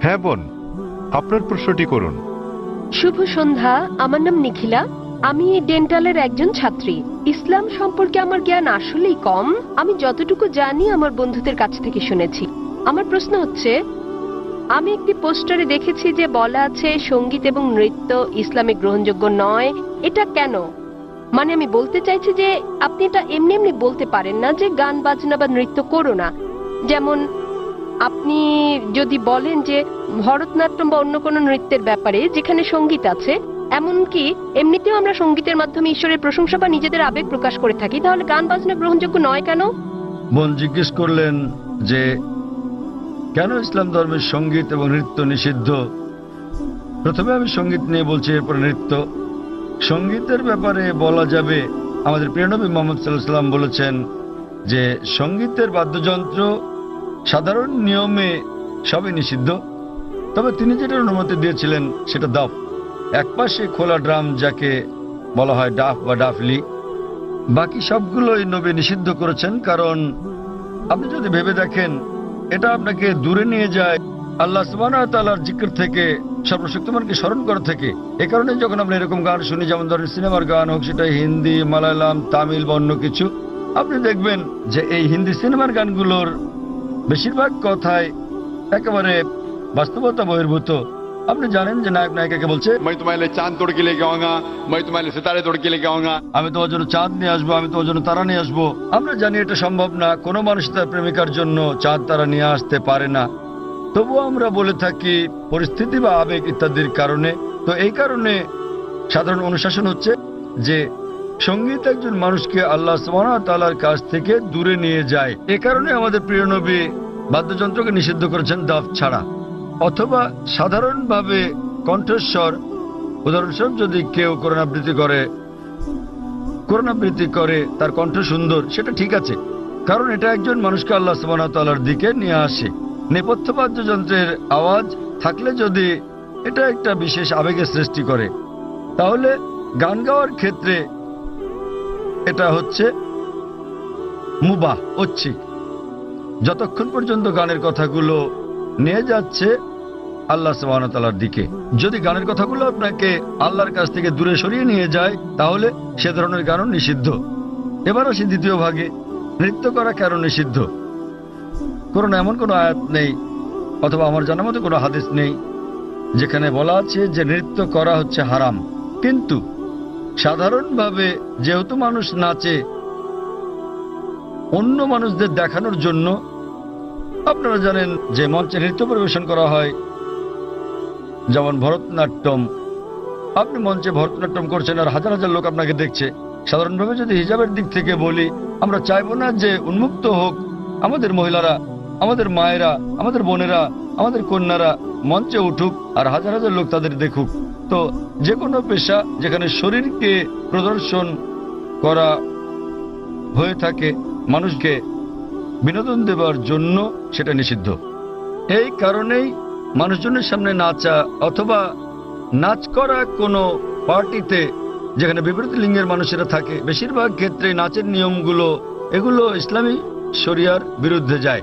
হ্যাঁ বোন, আপনার প্রশ্নটি করুন। শুভ সন্ধ্যা। আমার নাম নিখিলা। আমি ডেন্টালের একজন ছাত্রী। ইসলাম সম্পর্কে আমার জ্ঞান আসলেই কম। আমি যতটুকু জানি আমার বন্ধুদের কাছ থেকে শুনেছি। আমার প্রশ্ন হচ্ছে, আমি একটি পোস্টারে দেখেছি যে বলা আছে সঙ্গীত এবং নৃত্য ইসলামে গ্রহণযোগ্য নয়। এটা কেন? মানে আমি বলতে চাইছি যে আপনি এটা এমনি এমনি বলতে পারেন না যে গান বাজনা বা নৃত্য করো না। যেমন আপনি যদি বলেন যে ভরতনাট্যম বা অন্য কোনো নৃত্যের ব্যাপারে যেখানে সঙ্গীত আছে, এমনকি এমনিতেও আমরা সঙ্গীতের মাধ্যমে ঈশ্বরের প্রশংসা বা নিজেদের আবেগ প্রকাশ করে থাকি, তাহলে গান বাজনা গ্রহণযোগ্য নয় কেন? বোন জিজ্ঞেস করলেন যে কেন ইসলাম ধর্মের সঙ্গীত এবং নৃত্য নিষিদ্ধ। প্রথমে আমি সঙ্গীত নিয়ে বলছি, এরপর নৃত্য। সঙ্গীতের ব্যাপারে বলা যাবে, আমাদের প্রিয় নবী মুহাম্মদ সাল্লাল্লাহু আলাইহি ওয়াসাল্লাম বলেছেন যে সঙ্গীতের বাদ্যযন্ত্র সাধারণ নিয়মে সবই নিষিদ্ধ, তবে তিনি যেটার অনুমতি দিয়েছিলেন সেটা দাফ, একপাশে খোলা ড্রাম যাকে বলা হয় ডাফ বা ডাফলি। বাকি সবগুলোই নবী নিষিদ্ধ করেছেন, কারণ আপনি যদি ভেবে দেখেন এটা আপনাকে দূরে নিয়ে যায় আল্লাহ সুবহানাহু ওয়া তাআলার জিকির থেকে, সর্বশক্তিমানকে স্মরণ করা থেকে। এ কারণে যখন আমরা এরকম গান শুনি, যেমন ধরেন সিনেমার গান হোক, সেটা হিন্দি, মালায়ালাম, তামিল বা অন্য কিছু, আপনি দেখবেন যে এই হিন্দি সিনেমার গানগুলোর বেশিরভাগ কথায় একেবারে বাস্তবতা বহির্ভূত। আপনি জানেন যে নায়ক নায়িকাকে বলছে, मैं तुम्हारे लिए चांद तोड़ के लेके आऊंगा, मैं तुम्हारे लिए सितारे तोड़ के लेके आऊंगा। আমি তোমার জন্য চাঁদ নিয়ে আসবো, আমি তোমার জন্য তারা নিয়ে আসবো। আমরা জানি এটা সম্ভব না, কোনো মানুষ তার প্রেমিকার জন্য চাঁদ তারা নিয়ে আসতে পারে না। তবুও আমরা বলে থাকি পরিস্থিতি বা আবেগ ইত্যাদির কারণে। তো এই কারণে সাধারণ অনুশাসন হচ্ছে যে সঙ্গীত একজন মানুষকে আল্লাহ সুবহানাহু ওয়া তাআলার কাছ থেকে দূরে নিয়ে যায়। এ কারণে আমাদের প্রিয় নবী বাদ্যযন্ত্রকে নিষিদ্ধ করেছেন দাফ ছাড়া। অথবা সাধারণভাবে কণ্ঠস্বর, উদাহরণস্বরূপ যদি কেউ কোরআন আবৃত্তি করে তার কণ্ঠ সুন্দর, সেটা ঠিক আছে, কারণ এটা একজন মানুষকে আল্লাহ সুবহানাহু ওয়া তাআলার দিকে নিয়ে আসে। নেপথ্য বাদ্যযন্ত্রের আওয়াজ থাকলে যদি এটা একটা বিশেষ আবেগের সৃষ্টি করে, তাহলে গান গাওয়ার ক্ষেত্রে এটা হচ্ছে মুবাহ, ঐচ্ছিক, যতক্ষণ পর্যন্ত গানের কথাগুলো নিয়ে যাচ্ছে আল্লাহ সুবহানাহু ওয়া তাআলার দিকে। যদি গানের কথাগুলো আপনাকে আল্লাহর কাছ থেকে দূরে সরিয়ে নিয়ে যায়, তাহলে সে ধরনের গানও নিষিদ্ধ। এবার আসি দ্বিতীয় ভাগে, নৃত্য করা কেন নিষিদ্ধ। কোরআনে এমন কোনো আয়াত নেই, অথবা আমার জানা মতো কোনো হাদিস নেই যেখানে বলা আছে যে নৃত্য করা হচ্ছে হারাম। কিন্তু সাধারণভাবে যেহেতু মানুষ নাচে অন্য মানুষদের দেখানোর জন্য, আপনারা জানেন যে মঞ্চে নৃত্য পরিবেশন করা হয়, যেমন ভরতনাট্যম। আপনি মঞ্চে ভরতনাট্যম করছেন আর হাজার হাজার লোক আপনাকে দেখছে। সাধারণভাবে যদি হিজাবের দিক থেকে বলি, আমরা চাইবো না যে উন্মুক্ত হোক আমাদের মহিলারা, আমাদের মায়েরা, আমাদের বোনেরা, আমাদের কন্যারা মঞ্চে উঠুক আর হাজার হাজার লোক তাদের দেখুক। তো যে কোনো পেশা যেখানে শরীরকে প্রদর্শন করা হয়ে থাকে মানুষকে বিনোদন দেওয়ার জন্য, সেটা নিষিদ্ধ। এই কারণেই মানুষজনের সামনে নাচা অথবা নাচ করা কোনো পার্টিতে যেখানে বিপরীত লিঙ্গের মানুষেরা থাকে, বেশিরভাগ ক্ষেত্রে নাচের নিয়মগুলো এগুলো ইসলামী শরিয়ার বিরুদ্ধে যায়।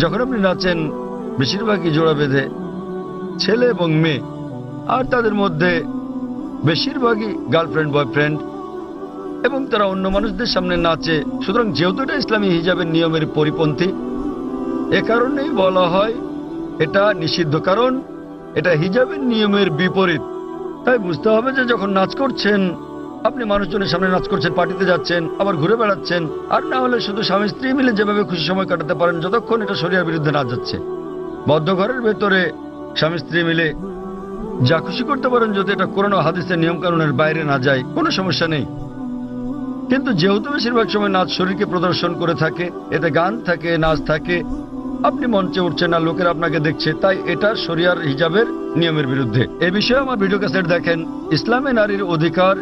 যখন আপনি নাচেন বেশিরভাগই জোড়া বেঁধে, ছেলে এবং মেয়ে, আর তাদের মধ্যে বেশিরভাগই গার্লফ্রেন্ড বয়ফ্রেন্ড, এবং তারা অন্য মানুষদের সামনে নাচে। সুতরাং যেহেতু এটা ইসলামী হিজাবের নিয়মের পরিপন্থী, এ কারণেই বলা হয় এটা নিষিদ্ধ, কারণ এটা হিজাবের নিয়মের বিপরীত। তাই বুঝতে হবে যে যখন নাচ করছেন, আপনি মানুষজনের সামনে নাচ করছেন, পার্টিতে যাচ্ছেন, আবার ঘুরে বেড়াচ্ছেন, আর না হলে শুধু স্বামী স্ত্রী মিলে যেভাবে খুশি সময় কাটাতে পারেন, যতক্ষণ এটা শরিয়ার বিরুদ্ধে না যাচ্ছে। বদ্ধ ঘরের ভেতরে স্বামী স্ত্রী মিলে যা খুশি করতে পারেন, যদি এটা কোরআন ও হাদিসের নিয়ম কানুনের বাইরে না যায়, কোনো সমস্যা নেই। কিন্তু যেহেতু বেশিরভাগ সময় নাচ শরীরকে প্রদর্শন করে থাকে, এতে গান থাকে, নাচ থাকে, আপনি মঞ্চে উঠছেন না, লোকেরা আপনাকে দেখছে, তাই এটা শরিয়ার হিজাবের নিয়মের বিরুদ্ধে। এ বিষয়ে আমার ভিডিও ক্যাসেট দেখেন, ইসলামে নারীর অধিকার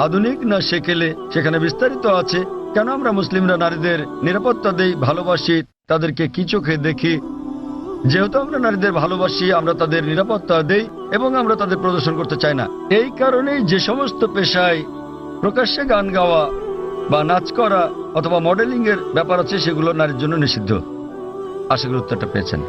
আধুনিক না সেকেলে, সেখানে বিস্তারিত আছে কেন আমরা মুসলিমরা নারীদের নিরাপত্তা দেই, ভালোবাসি, তাদেরকে কি চোখে দেখি। যেহেতু আমরা নারীদের ভালোবাসি, আমরা তাদের নিরাপত্তা দেই এবং আমরা তাদের প্রদর্শন করতে চাই না। এই কারণেই যে সমস্ত পেশায় প্রকাশ্যে গান গাওয়া বা নাচ করা অথবা মডেলিং এর ব্যাপার আছে, সেগুলো নারীর জন্য নিষিদ্ধ। আশা করি উত্তরটা পেয়েছেন।